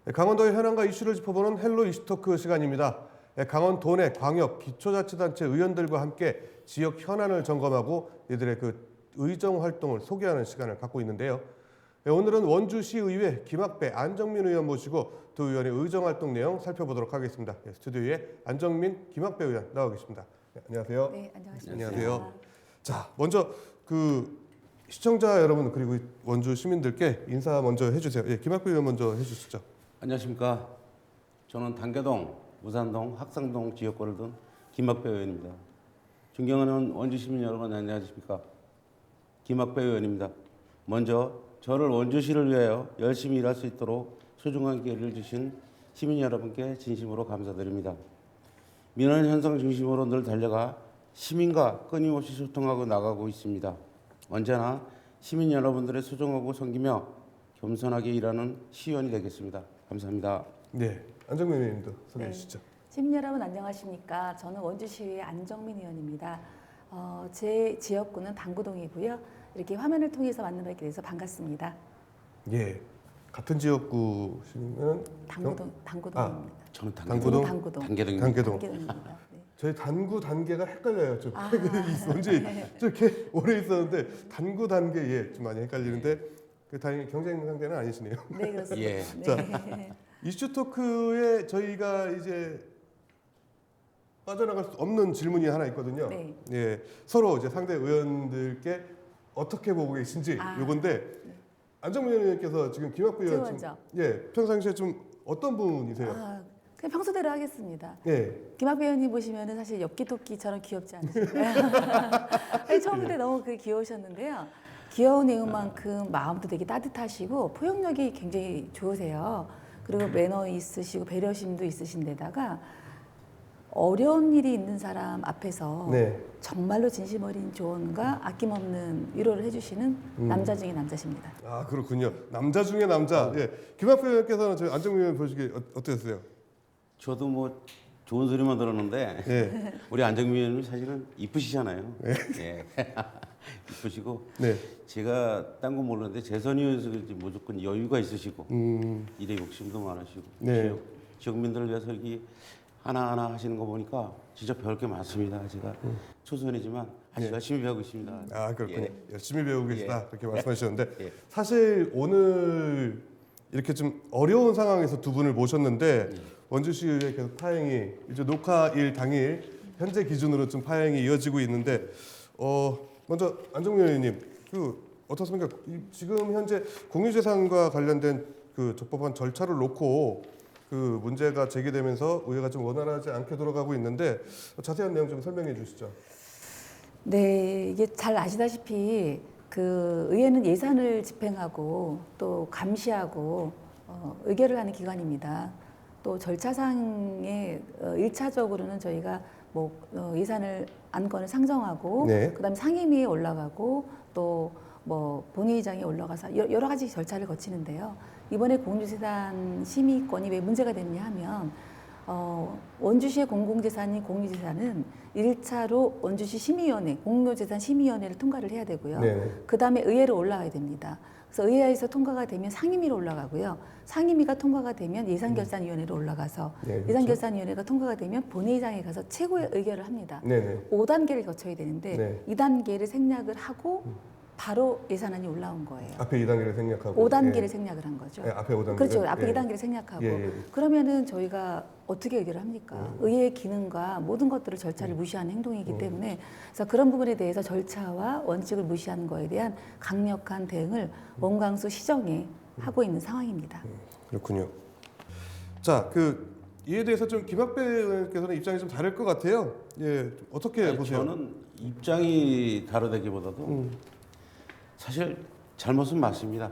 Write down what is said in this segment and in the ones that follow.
강원도의 현안과 이슈를 짚어보는 헬로 이슈토크 시간입니다. 강원도 내 광역, 기초자치단체 의원들과 함께 지역 현안을 점검하고 이들의 의정 활동을 소개하는 시간을 갖고 있는데요. 오늘은 원주시의회 김학배, 안정민 의원 모시고 두 의원의 의정 활동 내용 살펴보도록 하겠습니다. 스튜디오에 안정민, 김학배 의원 나와 계십니다. 안녕하세요. 네, 안녕하십니까. 안녕하세요. 자, 먼저 시청자 여러분 그리고 원주 시민들께 인사 먼저 해주세요. 김학배 의원 먼저 해주시죠. 안녕하십니까. 저는 단계동, 무산동, 학상동 지역구를 둔 김학배 의원입니다. 존경하는 원주 시민 여러분 안녕하십니까. 김학배 의원입니다. 먼저 저를 원주시를 위하여 열심히 일할 수 있도록 소중한 기회를 주신 시민 여러분께 진심으로 감사드립니다. 민원 현상 중심으로 늘 달려가 시민과 끊임없이 소통하고 나가고 있습니다. 언제나 시민 여러분들의 소중하고 섬기며 겸손하게 일하는 시의원이 되겠습니다. 감사합니다. 네, 안정민 의원님도 소개해 주시죠. 시민 여러분 안녕하십니까. 저는 원주시의 안정민 의원입니다. 제 지역구는 당구동이고요. 이렇게 화면을 통해서 만나뵙게 돼서 반갑습니다. 예, 같은 지역구시면 당구동입니다. 저는 당구동? 단계동입니다. 단계동입니다. 네. 저희 단계가 헷갈려요. 언제 이렇게 오래 있었는데 단계 좀 많이 헷갈리는데 다행히 경쟁 상대는 아니시네요. 네, 그렇습니다. 예. 네. 자, 이슈 토크에 저희가 이제 빠져나갈 수 없는 질문이 하나 있거든요. 네. 예, 서로 이제 상대 의원들께 어떻게 보고 계신지 요건데 안정민 의원님께서 지금 김학배 의원 평상시에 좀 어떤 분이세요? 그냥 평소대로 하겠습니다. 예. 김학배 의원님 보시면은 사실 엽기토끼처럼 귀엽지 않으신가요? 처음부터 너무 귀여우셨는데요. 귀여운 이유만큼 마음도 되게 따뜻하시고 포용력이 굉장히 좋으세요. 그리고 매너 있으시고 배려심도 있으신 데다가 어려운 일이 있는 사람 앞에서 정말로 진심 어린 조언과 아낌없는 위로를 해주시는 남자 중에 남자십니다. 아, 그렇군요. 남자 중에 남자. 예. 김학배 의원께서는 저희 안정민 의원 보시기에 어떠셨어요? 저도 뭐 좋은 소리만 들었는데 우리 안정민 의원님 사실은 이쁘시잖아요. 예. 이쁘시고 제가 딴 건 모르는데 재선이어서 그런지 무조건 여유가 있으시고 일에 욕심도 많으시고 지역민들을 위해서 이렇게 하나하나 하시는 거 보니까 진짜 배울 게 많습니다. 제가 초선이지만 아주 열심히 배우고 있습니다. 아, 그렇군요. 열심히 배우고 계시다 그렇게 말씀하셨는데 예. 사실 오늘 이렇게 좀 어려운 상황에서 두 분을 모셨는데 원주시의회 계속 파행이 이제 녹화일 당일 현재 기준으로 좀 파행이 이어지고 있는데 먼저 안정민 의원님 어떻습니까? 지금 현재 공유재산과 관련된 적법한 절차를 놓고 문제가 제기되면서 의회가 좀 원활하지 않게 돌아가고 있는데 자세한 내용 좀 설명해 주시죠. 네, 이게 잘 아시다시피 의회는 예산을 집행하고 또 감시하고 의결을 하는 기관입니다. 또 절차상에 1차적으로는 저희가 예산을 안건을 상정하고 그다음에 상임위에 올라가고 또 본회의장에 올라가서 여러 가지 절차를 거치는데요. 이번에 공유재산 심의권이 왜 문제가 됐냐 하면 원주시의 공공재산인 공유재산은 1차로 원주시 심의위원회, 공유재산 심의위원회를 통과를 해야 되고요. 그 다음에 의회로 올라가야 됩니다. 그래서 의회에서 통과가 되면 상임위로 올라가고요. 상임위가 통과가 되면 예산결산위원회로 올라가서 예산결산위원회가 통과가 되면 본회의장에 가서 최고의 의결을 합니다. 5단계를 거쳐야 되는데 2단계를 생략을 하고 바로 예산안이 올라온 거예요. 앞에 2단계를 생략하고 5단계를 생략을 한 거죠. 앞에 5단계. 그렇죠. 앞에 2단계를 생략하고 그러면은 저희가 어떻게 의결을 합니까? 의회의 기능과 모든 것들을 절차를 무시하는 행동이기 때문에 그래서 그런 부분에 대해서 절차와 원칙을 무시하는 거에 대한 강력한 대응을 원광수 시정에 하고 있는 상황입니다. 그렇군요. 자, 이에 대해서 좀 김학배 의원께서는 입장이 좀 다를 것 같아요. 예, 어떻게 보세요? 저는 입장이 다르다기보다도 사실 잘못은 맞습니다.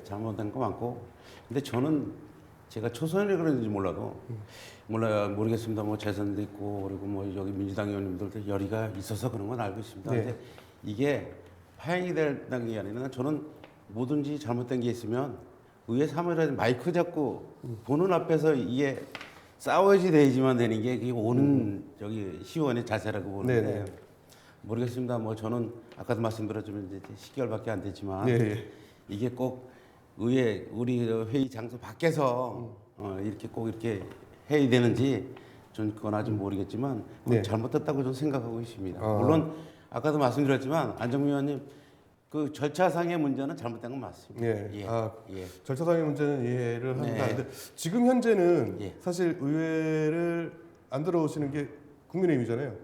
잘못된 거 많고. 근데 저는 제가 초선이라 그런지 몰라도 모르겠습니다. 재선도 있고 그리고 여기 민주당 의원님들도 열의가 있어서 그런 건 알고 있습니다. 근데 이게 파행이 된다는 게 아니라 저는 뭐든지 잘못된 게 있으면 의회 사무실에 마이크 잡고 보는 앞에서 이게 싸워야지 돼야지만 되는 게 그게 오는 저기 시의원의 자세라고 보는데 모르겠습니다. 저는 아까도 말씀드렸지만 이제 10개월밖에 안 됐지만 이게 꼭 의회 우리 회의 장소 밖에서 이렇게 꼭 이렇게 해야 되는지 전 그건 아직 모르겠지만 네. 잘못됐다고 저는 생각하고 있습니다. 아. 물론 아까도 말씀드렸지만 안정민 의원님 그 절차상의 문제는 잘못된 건 맞습니다. 예. 예. 아, 예. 절차상의 문제는 이해를 합니다. 네. 근데 지금 현재는 예. 사실 의회를 안 들어오시는 게 국민의힘이잖아요.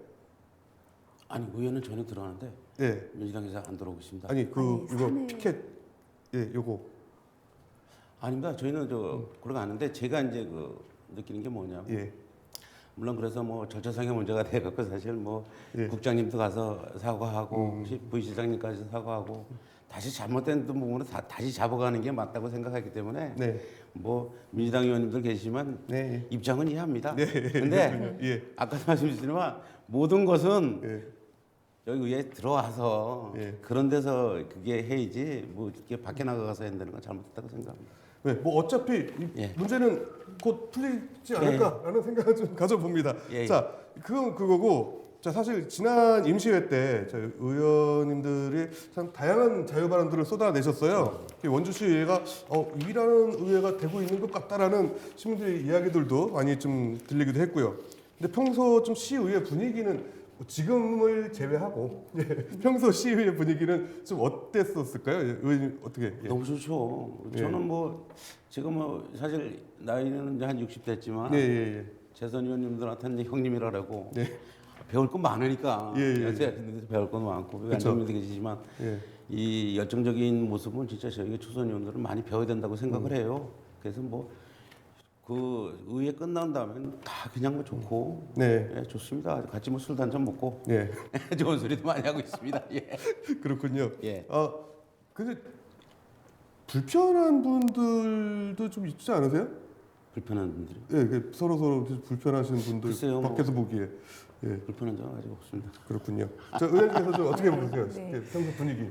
아니 의원은 전혀 들어가는데 예. 민주당에서 안 들어오고 있습니다. 아니 그 아니, 이거 산에- 피켓 예, 요거 아닙니다. 저희는 저 그러고 아는데 제가 이제 그 느끼는 게 뭐냐면 예. 물론 그래서 뭐 절차상의 문제가 돼갖고 사실 뭐 예. 국장님도 가서 사과하고 부시장님까지 사과하고 다시 잘못된 부분은 다시 잡아가는 게 맞다고 생각하기 때문에 네. 뭐 민주당 의원님들 계시지만 네. 입장은 이해합니다. 네. 근데 예. 아까도 말씀드렸지만 모든 것은 예. 여기 위에 들어와서 예. 그런 데서 그게 해야지 뭐 이렇게 밖에 나가서 해야 되는 건 잘못됐다고 생각합니다. 네, 뭐 어차피 이 예. 문제는 곧 풀리지 않을까라는 생각을 좀 가져봅니다. 예, 예. 자, 그건 그거고, 자 사실 지난 임시회 때 저희 의원님들이 참 다양한 자유 발언들을 쏟아내셨어요. 원주시 의회가 일하는 의회가 되고 있는 것 같다라는 시민들의 이야기들도 많이 좀 들리기도 했고요. 근데 평소 좀 시의회 분위기는 지금을 제외하고 평소 시의회 분위기는 좀 어땠었을까요? 의원님 어떻게? 예. 너무 좋죠. 예. 저는 뭐 지금 뭐 사실 나이는 이제 한 60 됐지만 예, 예, 재선 의원님들한테는 이제 형님이라고 네. 배울 건 많으니까 예, 예, 연세가 있는데 배울 건 많고 그쵸. 안정민도 계시지만 예. 이 열정적인 모습은 진짜 저희가 초선 의원들은 많이 배워야 된다고 생각을 해요. 그래서 뭐 그 의회 끝난 다음에는 다 그냥 뭐 좋고 네. 예, 좋습니다. 같이 뭐 술도 한잔 먹고 예. 좋은 소리도 많이 하고 있습니다. 예. 그렇군요. 예. 근데 불편한 분들도 좀 있지 않으세요? 불편한 분들이 예, 서로 불편하신 분들 글쎄요, 뭐. 밖에서 보기에. 예, 불편한 점은 아직 없습니다. 그렇군요. 저 의원님께서 좀 어떻게 보세요? 네. 예, 평소 분위기.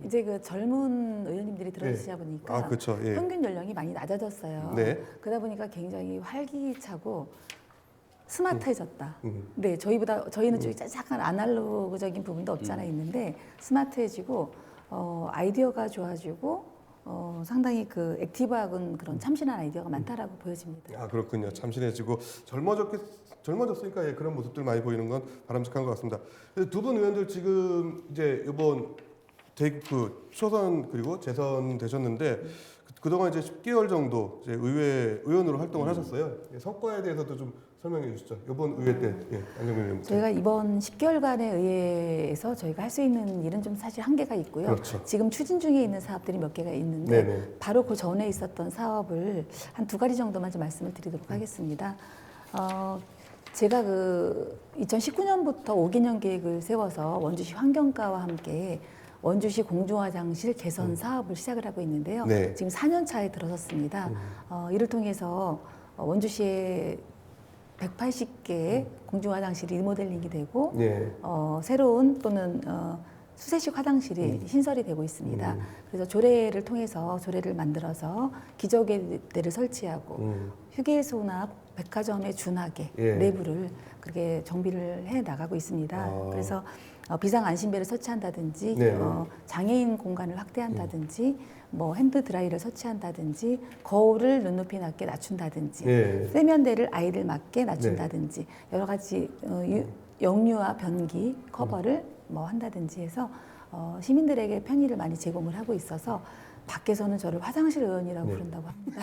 이제 그 젊은 의원님들이 들어오시다 보니까 아, 그렇죠. 예. 평균 연령이 많이 낮아졌어요. 네. 그러다 보니까 굉장히 활기차고 스마트해졌다. 음. 네, 저희는 좀 약간 아날로그적인 부분도 없지 않아 있는데 스마트해지고 아이디어가 좋아지고 상당히 그 액티브한 그런 참신한 아이디어가 많다라고 보여집니다. 아, 그렇군요. 참신해지고 젊어졌으니까 예, 그런 모습들 많이 보이는 건 바람직한 것 같습니다. 두 분 의원들 지금 이제 이번 그 초선 그리고 재선 되셨는데 그동안 이제 10개월 정도 이제 의회 의원으로 활동을 하셨어요. 예, 성과에 대해서도 좀 설명해 주시죠. 이번 의회 때 안정민 의원. 저희가 이번 10개월간의 의회에서 저희가 할 수 있는 일은 좀 사실 한계가 있고요. 그렇죠. 지금 추진 중에 있는 사업들이 몇 개가 있는데 네네. 바로 그 전에 있었던 사업을 한 2가지 정도만 좀 말씀을 드리도록 하겠습니다. 제가 그 2019년부터 5개년 계획을 세워서 원주시 환경과와 함께 원주시 공중화장실 개선 사업을 시작을 하고 있는데요. 네. 지금 4년 차에 들어섰습니다. 이를 통해서 원주시의 180개의 공중화장실이 리모델링이 되고 예. 새로운 또는 수세식 화장실이 신설이 되고 있습니다. 그래서 조례를 통해서 조례를 만들어서 기저귀대를 설치하고 휴게소나 백화점에 준하게 예. 내부를 그렇게 정비를 해 나가고 있습니다. 아. 그래서 비상 안심배를 설치한다든지 네. 장애인 공간을 확대한다든지 뭐 핸드 드라이를 설치한다든지 거울을 눈높이 낮게 낮춘다든지 예. 세면대를 아이들 맞게 낮춘다든지 여러 가지 역류와 변기 커버를 뭐 한다든지 해서 시민들에게 편의를 많이 제공을 하고 있어서 밖에서는 저를 화장실 의원이라고 네. 부른다고 합니다.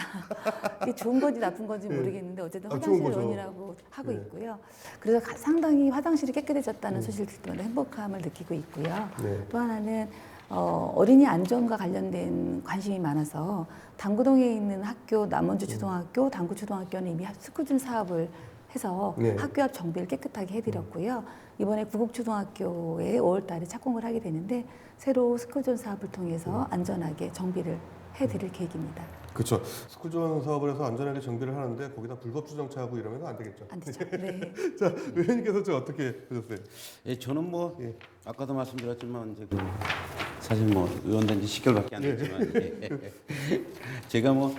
이게 좋은 건지 나쁜 건지 네. 모르겠는데 어쨌든 좋은 화장실 거죠. 의원이라고 하고 네. 있고요. 그래서 상당히 화장실이 깨끗해졌다는 소식을 들을 때마다 행복함을 느끼고 있고요. 네. 또 하나는 어린이 안전과 관련된 관심이 많아서 당구동에 있는 학교 남원주 초등학교, 당구 초등학교는 이미 스쿨존 사업을 해서 네. 학교 앞 정비를 깨끗하게 해드렸고요. 이번에 구곡초등학교에 5월달에 착공을 하게 되는데 새로 스쿨존 사업을 통해서 안전하게 정비를 해드릴 계획입니다. 그렇죠. 스쿨존 사업을 해서 안전하게 정비를 하는데 거기다 불법 주정차하고 이러면 안 되겠죠. 안 되죠? 네. 자, 의원님께서 좀 어떻게 보셨어요? 예, 저는 뭐 예. 아까도 말씀드렸지만 이제 그 사실 뭐 의원 된 지 10개월밖에 안 됐지만 제가 뭐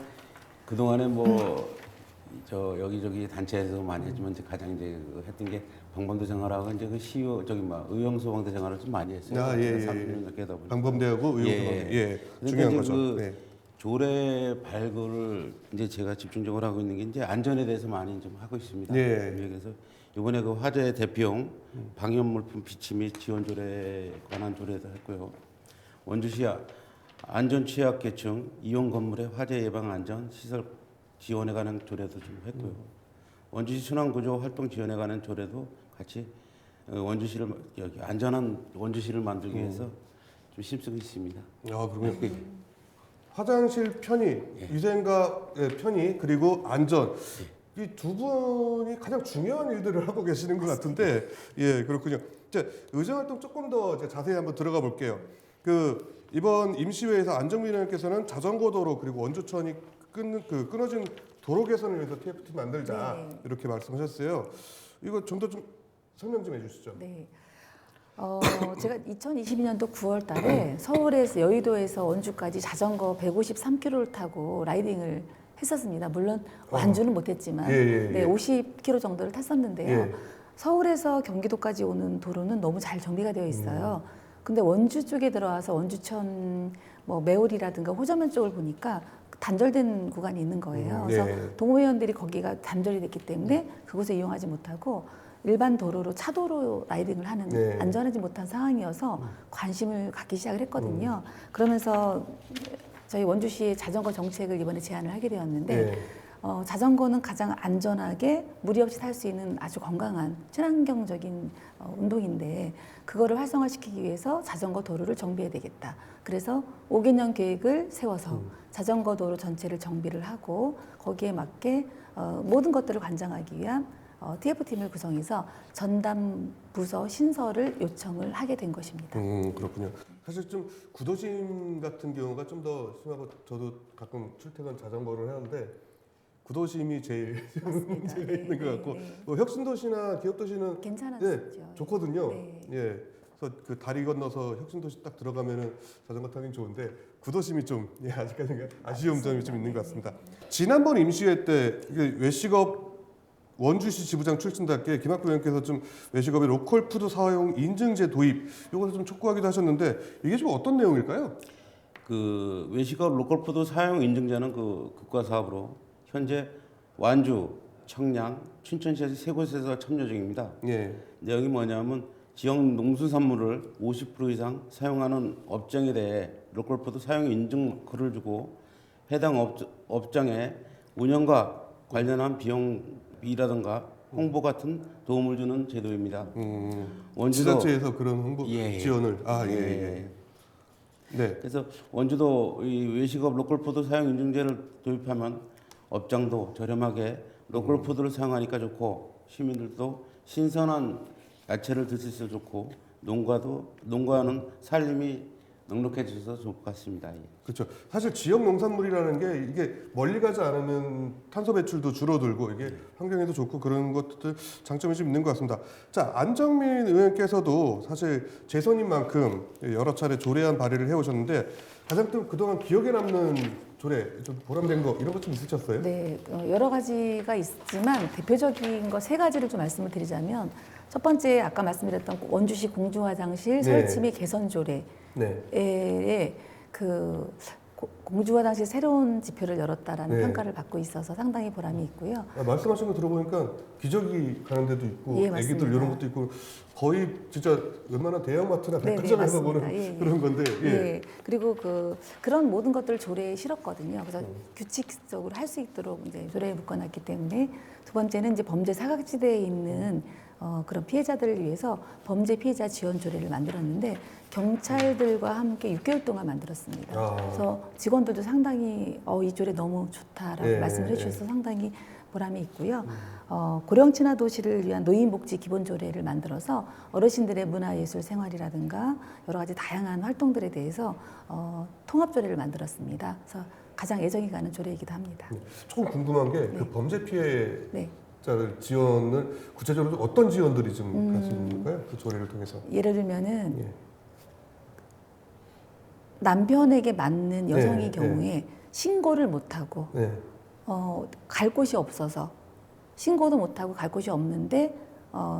그동안에 뭐 저 여기저기 단체에서 많이 했지만 이제 가장 이제 그 했던 게 방범대 생활하고 이제 그 시의원 저기 뭐 의용소방대 생활을 좀 많이 했어요. 아, 예, 예. 30년 넘게 하다 보니까. 방범대하고 의용소방대. 예. 그러니까 중요한 이제 거죠. 그 네. 조례 발굴을 이제 제가 집중적으로 하고 있는 게 이제 안전에 대해서 많이 좀 하고 있습니다. 예. 그래서 이번에 그 화재 대피용 방염물품 비치 및 지원 조례에 관한 조례도 했고요. 원주시 안전 취약계층 이용 건물의 화재 예방 안전 시설 지원에 관한 조례도 좀 했고요. 원주시 순환구조 활동 지원에 관한 조례도 같이 원주시를 여기 안전한 원주시를 만들기 위해서 좀 힘쓰고 있습니다. 아, 그러면 화장실 편의, 위생과 편의 그리고 안전 이 두 분이 가장 중요한 일들을 하고 계시는 것 같은데 예 그렇군요. 이제 의정활동 조금 더 이제 자세히 한번 들어가 볼게요. 그 이번 임시회에서 안정민 의원께서는 자전거 도로 그리고 원주천이 끊어진 도로 개선을 위해서 TFT 만들자 네. 이렇게 말씀하셨어요. 이거 좀 더 좀 설명 좀 해주시죠. 네. 제가 2022년도 9월 달에 서울에서 여의도에서 원주까지 자전거 153km를 타고 라이딩을 했었습니다. 물론 완주는 못했지만 예. 네, 50km 정도를 탔었는데요. 예. 서울에서 경기도까지 오는 도로는 너무 잘 정비가 되어 있어요. 근데 원주 쪽에 들어와서 원주천 뭐 매월이라든가 호저면 쪽을 보니까 단절된 구간이 있는 거예요. 그래서 네. 동호회원들이 거기가 단절이 됐기 때문에 그곳을 이용하지 못하고 일반 도로로 차도로 라이딩을 하는 네. 안전하지 못한 상황이어서 관심을 갖기 시작을 했거든요. 그러면서 저희 원주시의 자전거 정책을 이번에 제안을 하게 되었는데 네. 자전거는 가장 안전하게 무리 없이 탈 수 있는 아주 건강한 친환경적인 운동인데 그거를 활성화시키기 위해서 자전거 도로를 정비해야 되겠다. 그래서 5개년 계획을 세워서 자전거 도로 전체를 정비를 하고 거기에 맞게 모든 것들을 관장하기 위한 TF팀을 구성해서 전담 부서 신설을 요청을 하게 된 것입니다. 그렇군요. 사실 좀 구도심 같은 경우가 좀 더 심하고 저도 가끔 출퇴근 자전거를 하는데 구도심이 제일 문제가 있는 것 같고 뭐 혁신도시나 기업도시는 괜찮았죠. 좋거든요. 네. 예. 그래서 그 다리 건너서 혁신도시 딱 들어가면은 자전거 타긴 좋은데 구도심이 좀 아직까지 아쉬운 점이 좀 있는 것 같습니다. 지난번 임시회 때 이게 외식업 원주시 지부장 출신답게 김학도 의원께서 좀 외식업의 로컬 푸드 사용 인증제 도입 이것을 좀 촉구하기도 하셨는데 이게 좀 어떤 내용일까요? 그 외식업 로컬푸드 사용 인증제는 그 국가 사업으로 현재 완주, 청량, 춘천시에서 세 곳에서 참여 중입니다. 예. 내용이 뭐냐면 지역 농수산물을 50% 이상 사용하는 업종에 대해 로컬푸드 사용 인증글을 주고 해당 업장에 운영과 관련한 비용이라든가 홍보 같은 도움을 주는 제도입니다. 원주도 지자체에서 그런 홍보 예. 지원을 예. 네. 그래서 원주도 이 외식업 로컬푸드 사용 인증제를 도입하면 업장도 저렴하게 로컬푸드를 사용하니까 좋고 시민들도 신선한 야채를 드실 수 좋고 농가는 살림이 넉넉해져서 좋을 것 같습니다. 예. 그렇죠. 사실 지역 농산물이라는 게 이게 멀리 가지 않으면 탄소 배출도 줄어들고 이게 환경에도 좋고 그런 것들 장점이 좀 있는 것 같습니다. 자, 안정민 의원께서도 사실 재선인 만큼 여러 차례 조례안 발의를 해오셨는데 가장 좀 그동안 기억에 남는 조례, 좀 보람된 거 이런 것 좀 있으셨어요? 네, 여러 가지가 있지만 대표적인 거 세 가지를 좀 말씀을 드리자면 첫 번째 아까 말씀드렸던 원주시 공주화장실 네. 설치 및 개선 조례에 네. 그 공주화장실 새로운 지표를 열었다라는 네. 평가를 받고 있어서 상당히 보람이 있고요. 말씀하신 거 들어보니까 기저귀 가는 데도 있고 예, 애기들 맞습니다. 이런 것도 있고 거의 진짜 웬만한 대형마트나 네, 백화점에서 맞습니다. 보는 예, 예. 그런 건데 예. 그리고 그런 모든 것들을 조례에 실었거든요. 그래서 규칙적으로 할 수 있도록 이제 조례에 묶어놨기 때문에 두 번째는 이제 범죄 사각지대에 있는 그런 피해자들을 위해서 범죄 피해자 지원 조례를 만들었는데 경찰들과 함께 6개월 동안 만들었습니다. 그래서 직원들도 상당히 이 조례 너무 좋다라고 예, 말씀을 예. 해주셔서 상당히 보람이 있고요. 고령 친화 도시를 위한 노인복지 기본 조례를 만들어서 어르신들의 문화예술 생활이라든가 여러 가지 다양한 활동들에 대해서 통합 조례를 만들었습니다. 그래서 가장 애정이 가는 조례이기도 합니다. 조금 궁금한 게 그 범죄 피해 네. 자들 지원을 구체적으로 어떤 지원들이 좀 갈 수 있는 건가요? 그 조례를 통해서. 예를 들면은 예. 남편에게 맞는 여성의 네, 경우에 신고를 못하고 네. 갈 곳이 없어서 신고도 못하고 갈 곳이 없는데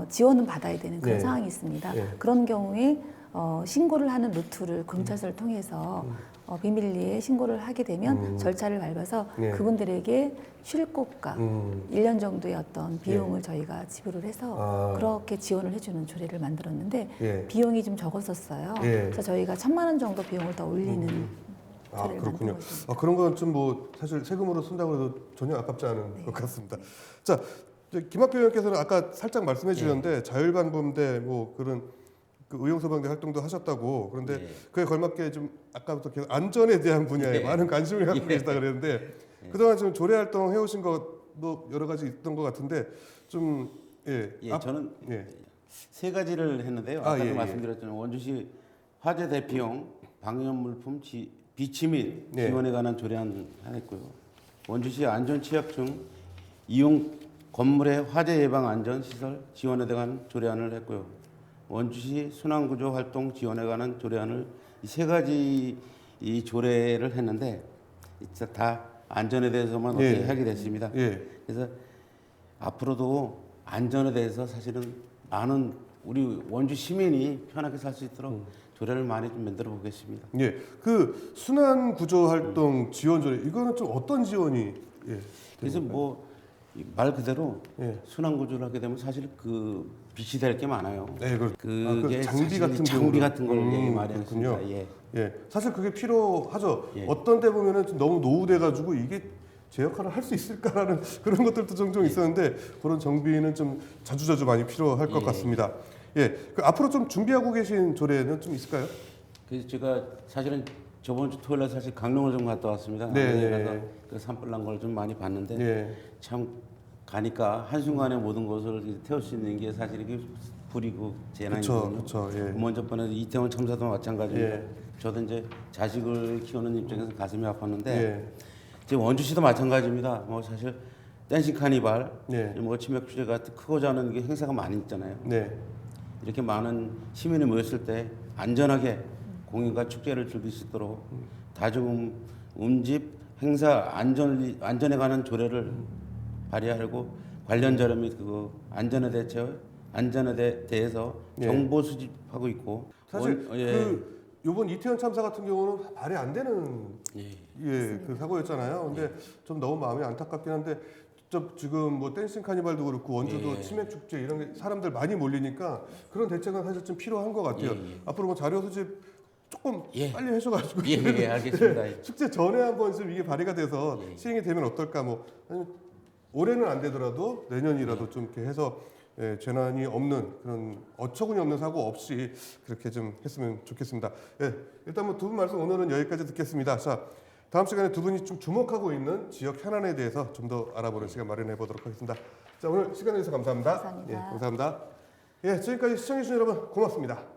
지원은 받아야 되는 그런 네. 상황이 있습니다. 네. 그런 경우에 신고를 하는 루트를 경찰서를 통해서 비밀리에 신고를 하게 되면 절차를 밟아서 네. 그분들에게 쉴 곳과 1년 정도의 어떤 비용을 네. 저희가 지불을 해서 아. 그렇게 지원을 해주는 조례를 만들었는데 예. 비용이 좀 적었었어요. 예. 그래서 저희가 1,000만 원 정도 비용을 더 올리는 아, 조례를 그렇군요. 만들고 있습니다. 그런 건 좀 뭐 사실 세금으로 쓴다고 해도 전혀 아깝지 않은 것 같습니다. 자, 이제 김학표 의원께서는 아까 살짝 말씀해 주셨는데 자율방범대 뭐 그런 그 의용소방대 활동도 하셨다고 그런데 예. 그에 걸맞게 좀 아까부터 계속 안전에 대한 분야에 예. 많은 관심을 갖고 예. 계시다 그랬는데 그동안 좀 조례 활동 해오신 것도 여러 가지 있던 것 같은데 좀 예, 예, 저는 예. 세 가지를 했는데요. 아, 아까도 예, 예. 말씀드렸지만 원주시 화재 대피용 방염물품 비치 및 네. 지원에 관한 조례안 했고요. 원주시 안전취약증 이용 건물의 화재 예방 안전 시설 지원에 관한 조례안을 했고요. 원주시 순환구조 활동 지원에 관한 조례안을 이 세 가지 이 조례를 했는데 진짜 다 안전에 대해서만 예. 어떻게 하게 됐습니다. 예. 그래서 앞으로도 안전에 대해서 사실은 많은 우리 원주 시민이 편하게 살 수 있도록 조례를 많이 좀 만들어 보겠습니다. 예, 그 순환 구조 활동 지원 조례 이거는 좀 어떤 지원이 예. 그래서 뭐 말 그대로 예. 순환 구조를 하게 되면 사실 그 빛이 될 게 많아요. 네, 그게 장비 사실 같은 장비 경우는- 같은 걸 얘기 많이 그렇군요. 했습니다. 예. 예, 사실 그게 필요하죠. 예. 어떤 때 보면은 좀 너무 노후돼가지고 이게 제 역할을 할 수 있을까라는 그런 것들도 종종 있었는데 그런 정비는 좀 자주자주 많이 필요할 것 예. 같습니다. 예, 그 앞으로 좀 준비하고 계신 조례는 좀 있을까요? 그래서 제가 사실은 저번 주 토요일에 사실 강릉을 좀 갔다 왔습니다. 네, 강릉에 네. 가서 그 산불 난 걸 좀 많이 봤는데 예, 참 가니까 한순간에 모든 것을 태울 수 있는 게 사실 이게 불이고 재난이거든요. 그렇죠, 예. 먼저 번에 이태원 참사도 마찬가지입니다. 예. 저도 이제 자식을 키우는 입장에서 가슴이 아팠는데 예, 지금 원주시도 마찬가지입니다. 뭐 사실 댄싱 카니발, 예. 뭐 치맥 축제 같은 크고자 하는 게 행사가 많이 있잖아요. 네, 이렇게 많은 시민이 모였을 때 안전하게 공연과 축제를 즐길 수 있도록 다중 운집 행사 안전에 관한 조례를 발의하고 관련 자료 및 그 안전에 대해서 예. 정보 수집하고 있고 사실 예. 그 이번 이태원 참사 같은 경우는 말이 안 되는 예. 그 사고였잖아요. 근데 좀 너무 마음이 안타깝긴 한데 지금 뭐 댄싱 카니발도 그렇고 원주도 예. 치맥 축제 이런 게 사람들 많이 몰리니까 그런 대책은 사실 좀 필요한 것 같아요. 예, 예. 앞으로 뭐 자료 수집 조금 예. 빨리 해줘가지고 예, 예, 알겠습니다. 축제 전에 한번 좀 이게 발의가 돼서 예. 시행이 되면 어떨까 뭐 아니면 올해는 안 되더라도 내년이라도 좀 이렇게 해서 예, 재난이 없는 그런 어처구니 없는 사고 없이 그렇게 좀 했으면 좋겠습니다. 예, 일단 뭐 두 분 말씀 오늘은 여기까지 듣겠습니다. 자, 다음 시간에 두 분이 좀 주목하고 있는 지역 현안에 대해서 좀 더 알아보는 시간 마련해 보도록 하겠습니다. 자, 오늘 시간 내주셔서 감사합니다. 감사합니다. 예, 감사합니다. 예, 지금까지 시청해주신 여러분 고맙습니다.